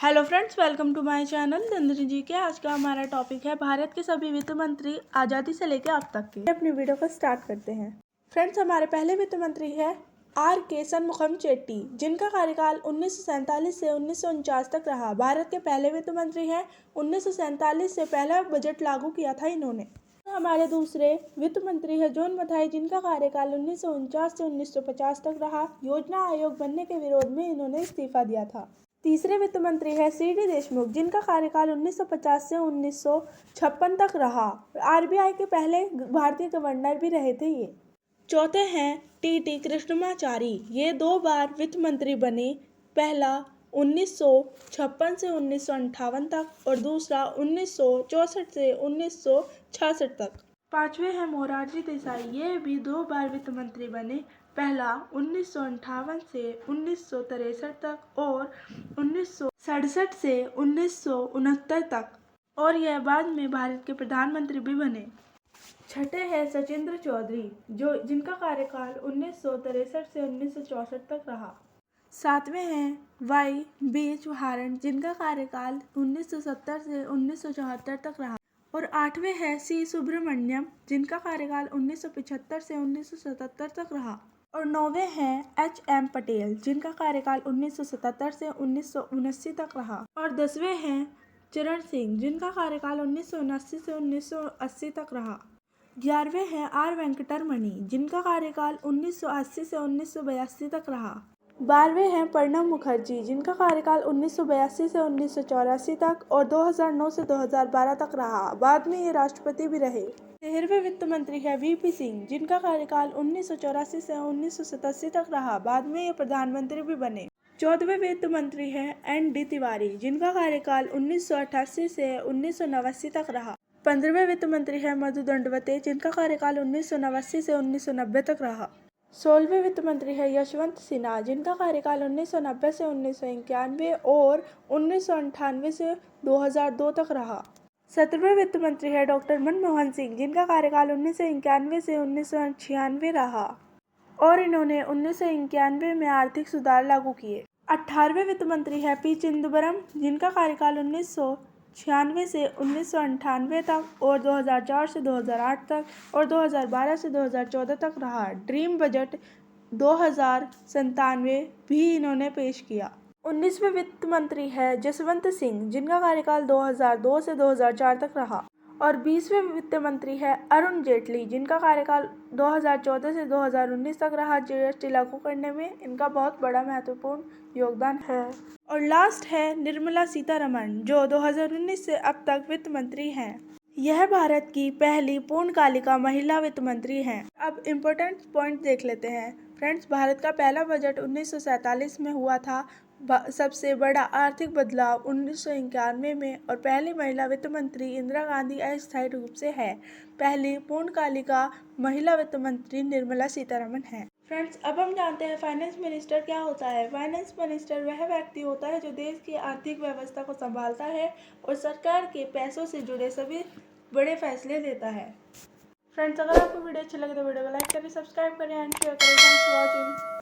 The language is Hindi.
Hello friends, welcome to my channel Nandini ji के। आज का हमारा टॉपिक है भारत के सभी वित्त मंत्री आज़ादी से लेकर अब तक के। अपनी वीडियो को स्टार्ट करते हैं। फ्रेंड्स, हमारे पहले वित्त मंत्री है आर के शनमुखम चेट्टी, जिनका कार्यकाल 1947 से 1949 तक रहा। भारत के पहले वित्त मंत्री हैं। 1947 से पहला बजट लागू किया था इन्होंने। हमारे दूसरे वित्त मंत्री है जॉन मथाई, जिनका कार्यकाल 1949 से 1950 तक रहा। योजना आयोग बनने के विरोध में इन्होंने इस्तीफा दिया था। तीसरे वित्त मंत्री है सी.डी. देशमुख, जिनका कार्यकाल 1950 से 1956 तक रहा। आरबीआई के पहले भारतीय गवर्नर भी रहे थे ये। चौथे हैं टी.टी. कृष्णमाचारी, ये 2 बार वित्त मंत्री बने। पहला 1956 से 1958 तक और दूसरा 1964 से 1966 तक। पांचवे हैं मोरारजी देसाई, ये भी 2 बार वित्त मंत्री बने। पहला 1958 से 1963 तक और 1967 से 1969 तक, और यह बाद में भारत के प्रधानमंत्री भी बने। छठे हैं सचिंद्र चौधरी, जिनका कार्यकाल 1963 से 1964 तक रहा। सातवें हैं वाई बी चौहान, जिनका कार्यकाल 1970 से 1974 तक रहा। और आठवें हैं सी सुब्रमण्यम, जिनका कार्यकाल 1975 से 1977 तक रहा। और नौवें हैं एच.एम. पटेल, जिनका कार्यकाल 1977 से 1979 तक रहा। और 10वें हैं चरण सिंह, जिनका कार्यकाल 1979 से 1980 तक रहा। 11वें हैं आर वेंकटरमणि, जिनका कार्यकाल 1980 से 1982 तक रहा। 12वें हैं प्रणब मुखर्जी, जिनका कार्यकाल 1982 से 1984 तक और 2009 से 2012 तक रहा। बाद में ये राष्ट्रपति भी रहे। 13वें वित्त मंत्री है वी.पी. सिंह, जिनका कार्यकाल 1984 से 1987 तक रहा। बाद में ये प्रधानमंत्री भी बने। 14वें वित्त मंत्री है एन.डी. तिवारी, जिनका कार्यकाल 1988 से 1989 तक रहा। 15वें वित्त मंत्री है मधु दंडवते, जिनका कार्यकाल 1989 से 1990 तक रहा। 16वें वित्त मंत्री है यशवंत सिन्हा, जिनका कार्यकाल 1990 से 1991 और 1998 से 2002 तक रहा। 17वें वित्त मंत्री है डॉक्टर मनमोहन सिंह, जिनका कार्यकाल 1991 से 1996 रहा और इन्होंने 1991 में आर्थिक सुधार लागू किए। 18वें वित्त मंत्री है पी चिदंबरम, जिनका कार्यकाल 1996 से 1998 तक और 2004 से 2008 तक और 2012 से 2014 तक रहा। ड्रीम बजट 2097 भी इन्होंने पेश किया। 19वें वित्त मंत्री है जसवंत सिंह, जिनका कार्यकाल 2002 से 2004 तक रहा। और 20वें वित्त मंत्री है अरुण जेटली, जिनका कार्यकाल 2014 से 2019 तक रहा। जीएसटी लागू करने में इनका बहुत बड़ा महत्वपूर्ण योगदान है। और लास्ट है निर्मला सीतारमण, जो 2019 से अब तक वित्त मंत्री हैं। यह भारत की पहली पूर्णकालिका महिला वित्त मंत्री हैं। अब इम्पोर्टेंट पॉइंट देख लेते हैं। फ्रेंड्स, भारत का पहला बजट 1947 में हुआ था। सबसे बड़ा आर्थिक बदलाव 1991 में और पहली महिला वित्त मंत्री इंदिरा गांधी अस्थायी रूप से है। पहली पूर्णकालिका महिला वित्त मंत्री निर्मला सीतारमण है। फ्रेंड्स, अब हम जानते हैं फाइनेंस मिनिस्टर क्या होता है। फाइनेंस मिनिस्टर वह व्यक्ति होता है जो देश की आर्थिक व्यवस्था को संभालता है और सरकार के पैसों से जुड़े सभी बड़े फैसले लेता है। फ्रेंड्स, अगर आपको वीडियो अच्छा लगे तो वीडियो को लाइक करें, सब्सक्राइब करें एंड शेयर करें। Thanks for watching.